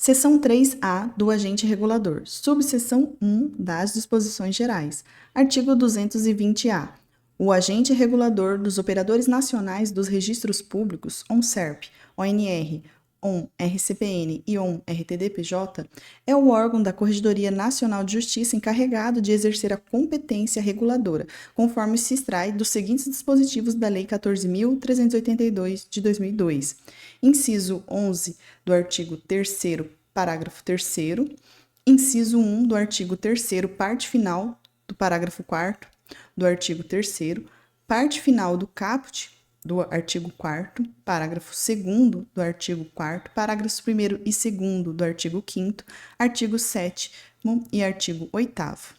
Seção 3A do agente regulador. Subseção 1 das disposições gerais. Artigo 220-A. O agente regulador dos operadores nacionais dos registros públicos, ONSERP, ONR, ON-RCPN e ON-RTD-PJ, é o órgão da Corregedoria Nacional de Justiça encarregado de exercer a competência reguladora, conforme se extrai dos seguintes dispositivos da Lei 14.382, de 2002. Inciso 11 do artigo 3º, parágrafo 3º, inciso 1 do artigo 3º, parte final do parágrafo 4º do artigo 3º, parte final do caput do artigo 4º, parágrafo 2º do artigo 4º, parágrafos 1º e 2º do artigo 5º, artigo 7º e artigo 8º.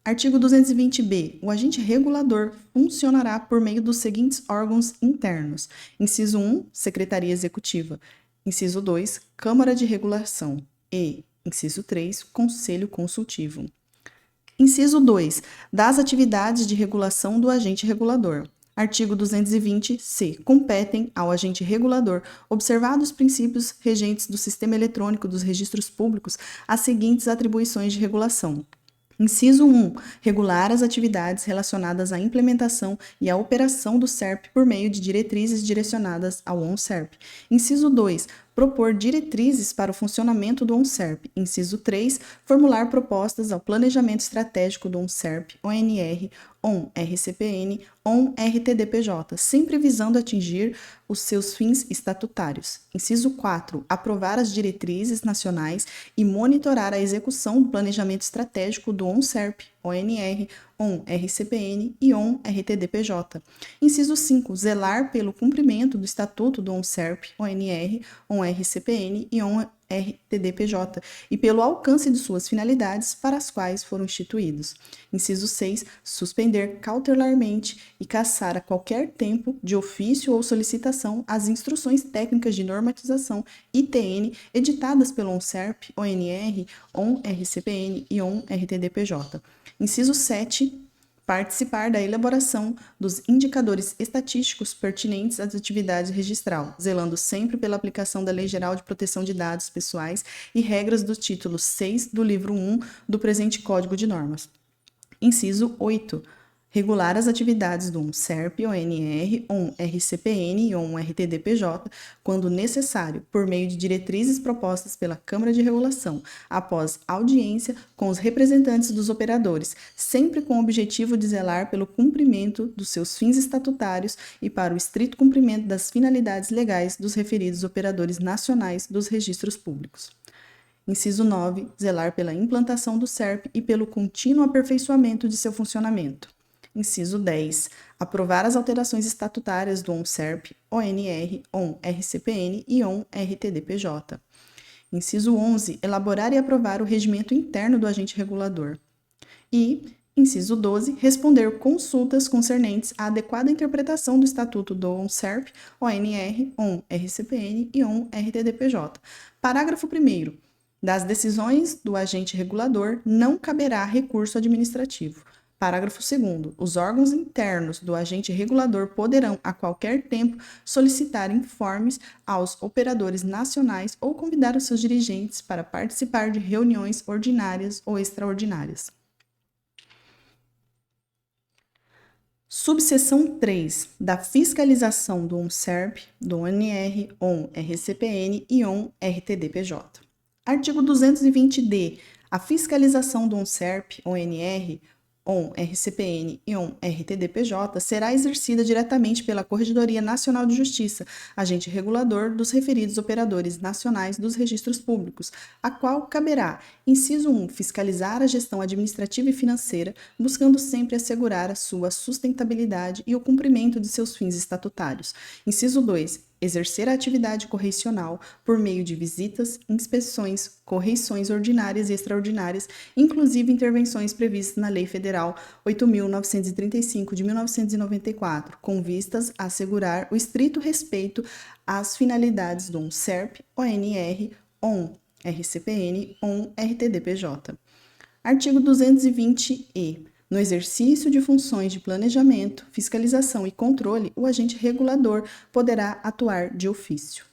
Artigo 220-B. O agente regulador funcionará por meio dos seguintes órgãos internos. Inciso 1, Secretaria Executiva. Inciso 2, Câmara de Regulação. E, inciso 3, Conselho Consultivo. Inciso 2, das atividades de regulação do agente regulador. Artigo 220-C. Competem ao agente regulador, observados os princípios regentes do Sistema Eletrônico dos Registros Públicos, as seguintes atribuições de regulação. Inciso 1. Regular as atividades relacionadas à implementação e à operação do SERP por meio de diretrizes direcionadas ao ONSERP. Inciso 2. Propor diretrizes para o funcionamento do ONSERP. Inciso 3. Formular propostas ao planejamento estratégico do ONSERP, ONR, ON-RCPN, ON-RTD-PJ, sempre visando atingir os seus fins estatutários. Inciso 4. Aprovar as diretrizes nacionais e monitorar a execução do planejamento estratégico do ONSERP, ONR, ON-RCPN e ON-RTD-PJ. Inciso 5. Zelar pelo cumprimento do Estatuto do ONSERP, ONR, ON-RCPN e ON-RTD-PJ e pelo alcance de suas finalidades para as quais foram instituídos. Inciso 6. Suspender cautelarmente e cassar a qualquer tempo, de ofício ou solicitação, as instruções técnicas de normatização ITN editadas pelo ONSERP, ONR, ON-RCPN e ON-RTD-PJ. Inciso 7. Participar da elaboração dos indicadores estatísticos pertinentes às atividades registral, zelando sempre pela aplicação da Lei Geral de Proteção de Dados Pessoais e regras do título 6 do livro 1 do presente Código de Normas. Inciso 8. Regular as atividades do ONSERP, ONR, ON-RCPN e ON-RTD-PJ, quando necessário, por meio de diretrizes propostas pela Câmara de Regulação, após audiência com os representantes dos operadores, sempre com o objetivo de zelar pelo cumprimento dos seus fins estatutários e para o estrito cumprimento das finalidades legais dos referidos operadores nacionais dos registros públicos. Inciso 9. Zelar pela implantação do SERP e pelo contínuo aperfeiçoamento de seu funcionamento. Inciso 10. Aprovar as alterações estatutárias do ONSERP, ONR, ON-RCPN e ON-RTD-PJ. Inciso 11. Elaborar e aprovar o regimento interno do agente regulador. E, inciso 12. Responder consultas concernentes à adequada interpretação do Estatuto do ONSERP, ONR, ON-RCPN e ON-RTD-PJ. Parágrafo 1º. Das decisões do agente regulador não caberá recurso administrativo. Parágrafo 2º. Os órgãos internos do agente regulador poderão, a qualquer tempo, solicitar informes aos operadores nacionais ou convidar os seus dirigentes para participar de reuniões ordinárias ou extraordinárias. Subseção 3. Da fiscalização do ONSERP, do ONR, ON-RCPN e ON-RTD-PJ. Artigo 220-D. A fiscalização do ONSERP, ONR, ON-RCPN e ON-RTD-PJ será exercida diretamente pela Corregedoria Nacional de Justiça, agente regulador dos referidos operadores nacionais dos registros públicos, a qual caberá, inciso 1, fiscalizar a gestão administrativa e financeira, buscando sempre assegurar a sua sustentabilidade e o cumprimento de seus fins estatutários. Inciso 2, exercer a atividade correicional por meio de visitas, inspeções, correições ordinárias e extraordinárias, inclusive intervenções previstas na Lei Federal 8.935 de 1994, com vistas a assegurar o estrito respeito às finalidades do ONSERP, ONR, ON-RCPN, ON-RTD-PJ. Artigo 220-E. No exercício de funções de planejamento, fiscalização e controle, o agente regulador poderá atuar de ofício.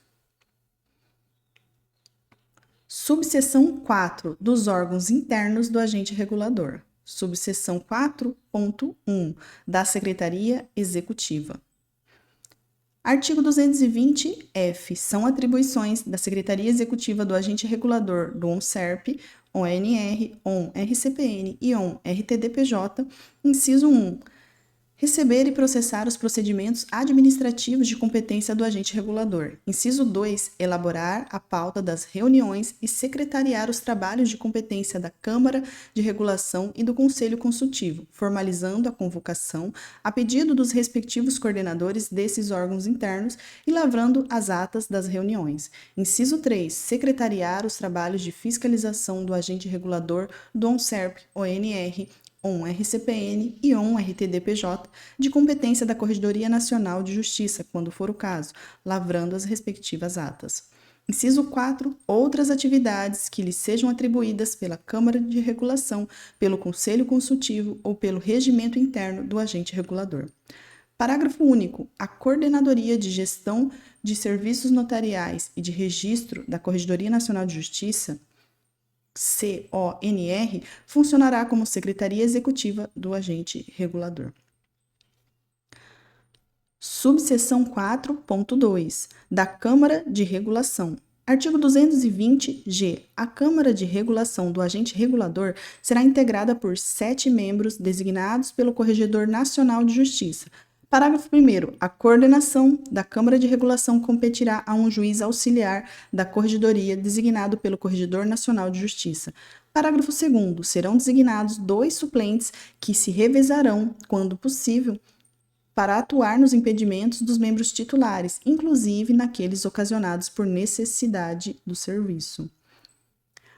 Subseção 4 dos órgãos internos do agente regulador. Subseção 4.1 da Secretaria Executiva. Artigo 220-F. São atribuições da Secretaria Executiva do agente regulador do ONSERP, ONR, ON-RCPN e ON-RTDPJ, inciso 1. Receber e processar os procedimentos administrativos de competência do agente regulador. Inciso 2. Elaborar a pauta das reuniões e secretariar os trabalhos de competência da Câmara de Regulação e do Conselho Consultivo, formalizando a convocação a pedido dos respectivos coordenadores desses órgãos internos e lavrando as atas das reuniões. Inciso 3. Secretariar os trabalhos de fiscalização do agente regulador do ONSERP, ONR, ON-RCPN e ON-RTDPJ, de competência da Corregedoria Nacional de Justiça, quando for o caso, lavrando as respectivas atas. Inciso 4. Outras atividades que lhe sejam atribuídas pela Câmara de Regulação, pelo Conselho Consultivo ou pelo regimento interno do agente regulador. Parágrafo único. A Coordenadoria de Gestão de Serviços Notariais e de Registro da Corregedoria Nacional de Justiça, CONR, funcionará como Secretaria Executiva do agente regulador. Subseção 4.2 da Câmara de Regulação. Artigo 220-G. A Câmara de Regulação do agente regulador será integrada por 7 membros designados pelo Corregedor Nacional de Justiça. Parágrafo 1º. A coordenação da Câmara de Regulação competirá a um juiz auxiliar da Corregedoria designado pelo Corregedor Nacional de Justiça. Parágrafo 2º. Serão designados 2 suplentes que se revezarão, quando possível, para atuar nos impedimentos dos membros titulares, inclusive naqueles ocasionados por necessidade do serviço.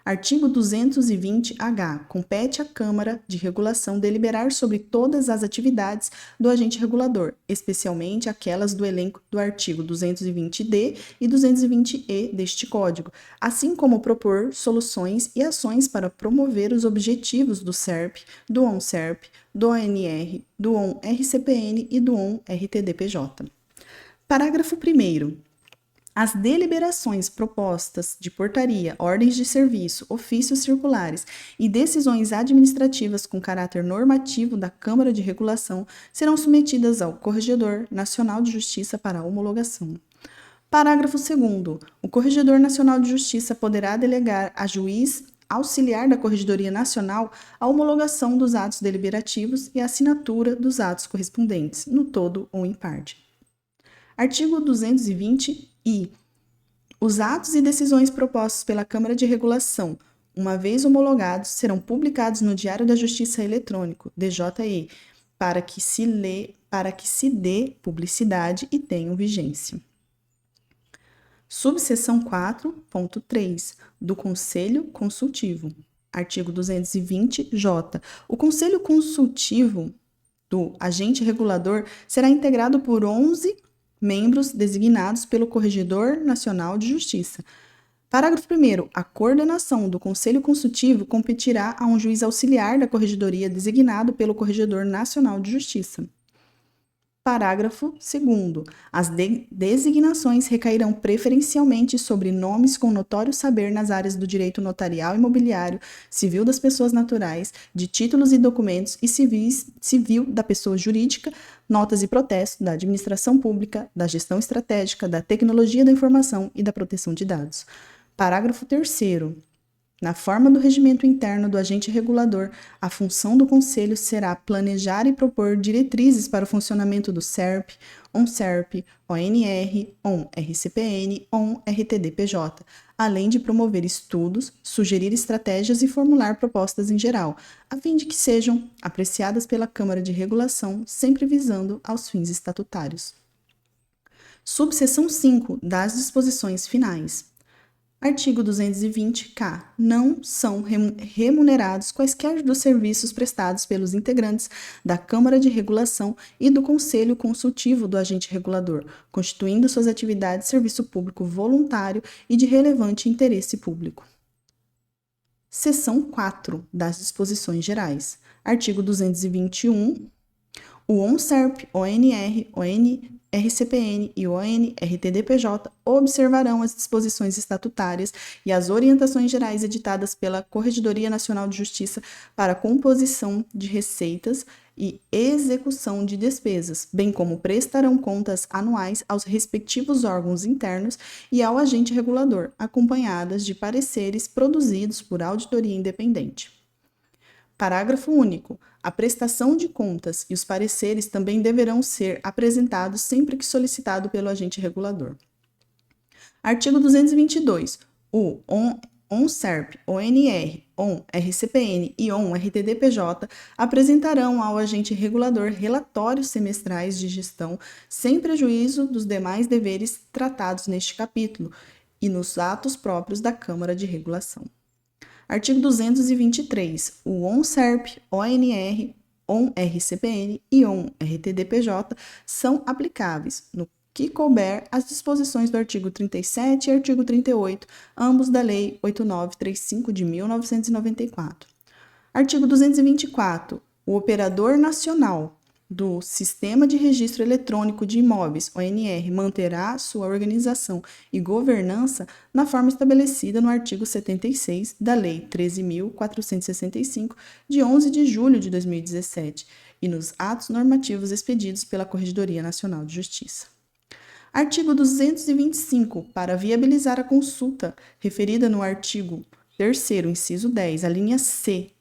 Artigo 220-H. Compete à Câmara de Regulação deliberar sobre todas as atividades do agente regulador, especialmente aquelas do elenco do artigo 220-D e 220-E deste Código, assim como propor soluções e ações para promover os objetivos do SERP, do ONSERP, do ONR, do ON-RCPN e do ON-RTDPJ. Parágrafo 1º. As deliberações propostas de portaria, ordens de serviço, ofícios circulares e decisões administrativas com caráter normativo da Câmara de Regulação serão submetidas ao Corregedor Nacional de Justiça para homologação. Parágrafo 2º. O Corregedor Nacional de Justiça poderá delegar a juiz auxiliar da Corregedoria Nacional a homologação dos atos deliberativos e a assinatura dos atos correspondentes, no todo ou em parte. Artigo 220-I. Os atos e decisões propostos pela Câmara de Regulação, uma vez homologados, serão publicados no Diário da Justiça Eletrônico, DJE, para que se dê publicidade e tenham vigência. Subseção 4.3 do Conselho Consultivo. Artigo 220-J. O Conselho Consultivo do agente regulador será integrado por 11 membros designados pelo Corregedor Nacional de Justiça. Parágrafo 1º. A coordenação do Conselho Consultivo competirá a um juiz auxiliar da Corregedoria designado pelo Corregedor Nacional de Justiça. Parágrafo 2º. As designações recairão preferencialmente sobre nomes com notório saber nas áreas do direito notarial e imobiliário, civil das pessoas naturais, de títulos e documentos e civil da pessoa jurídica, notas e protestos da administração pública, da gestão estratégica, da tecnologia da informação e da proteção de dados. Parágrafo 3º. Na forma do regimento interno do agente regulador, a função do Conselho será planejar e propor diretrizes para o funcionamento do SERP, ONSERP, ONR, ON-RCPN, ON-RTDPJ, além de promover estudos, sugerir estratégias e formular propostas em geral, a fim de que sejam apreciadas pela Câmara de Regulação, sempre visando aos fins estatutários. Subseção 5 das disposições finais. Artigo 220-K. Não são remunerados quaisquer dos serviços prestados pelos integrantes da Câmara de Regulação e do Conselho Consultivo do agente regulador, constituindo suas atividades serviço público voluntário e de relevante interesse público. Seção 4 das disposições gerais. Artigo 221. O ONSERP, ONR, ONRCPN e ONRTDPJ observarão as disposições estatutárias e as orientações gerais editadas pela Corregedoria Nacional de Justiça para a composição de receitas e execução de despesas, bem como prestarão contas anuais aos respectivos órgãos internos e ao agente regulador, acompanhadas de pareceres produzidos por auditoria independente. Parágrafo único. A prestação de contas e os pareceres também deverão ser apresentados sempre que solicitado pelo agente regulador. Artigo 222. O ONSERP, ONR, ONRCPN e ONRTDPJ apresentarão ao agente regulador relatórios semestrais de gestão sem prejuízo dos demais deveres tratados neste capítulo e nos atos próprios da Câmara de Regulação. Artigo 223. O ONSERP, ONR, ONRCPN e ONRTDPJ são aplicáveis, no que couber, às disposições do artigo 37 e artigo 38, ambos da Lei 8935 de 1994. Artigo 224. O operador nacional do Sistema de Registro Eletrônico de Imóveis, ONR, manterá sua organização e governança na forma estabelecida no artigo 76 da Lei 13.465, de 11 de julho de 2017, e nos atos normativos expedidos pela Corregedoria Nacional de Justiça. Artigo 225. Para viabilizar a consulta referida no artigo 3º, inciso 10, a linha C,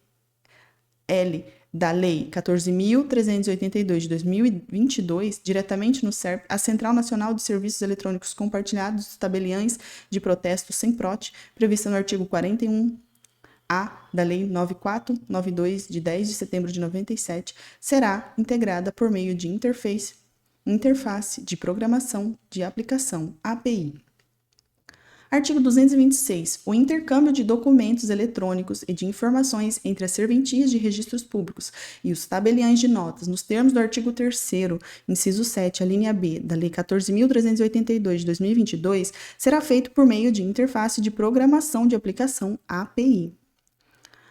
L, da Lei 14.382 de 2022, diretamente no SERP, a Central Nacional de Serviços Eletrônicos Compartilhados dos Tabeliães de Protesto SEMPROT, prevista no artigo 41A da Lei 9492 de 10 de setembro de 97, será integrada por meio de interface de programação de aplicação, API. Artigo 226. O intercâmbio de documentos eletrônicos e de informações entre as serventias de registros públicos e os tabeliães de notas, nos termos do artigo 3º, inciso 7, a linha B, da Lei 14.382 de 2022, será feito por meio de interface de programação de aplicação, API.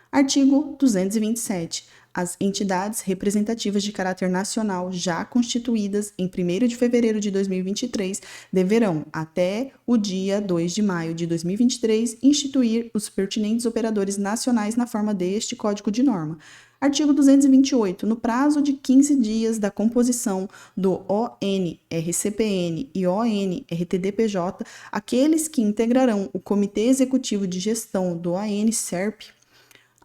Artigo 227. As entidades representativas de caráter nacional já constituídas em 1º de fevereiro de 2023 deverão, até o dia 2 de maio de 2023, instituir os pertinentes operadores nacionais na forma deste Código de Norma. Artigo 228. No prazo de 15 dias da composição do ONRCPN e ONRTDPJ, aqueles que integrarão o Comitê Executivo de Gestão do ONSERP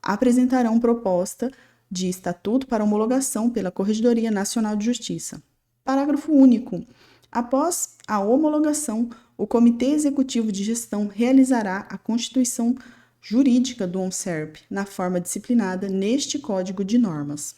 apresentarão proposta de estatuto para homologação pela Corregedoria Nacional de Justiça. Parágrafo único. Após a homologação, o Comitê Executivo de Gestão realizará a constituição jurídica do ONSERP na forma disciplinada neste Código de Normas.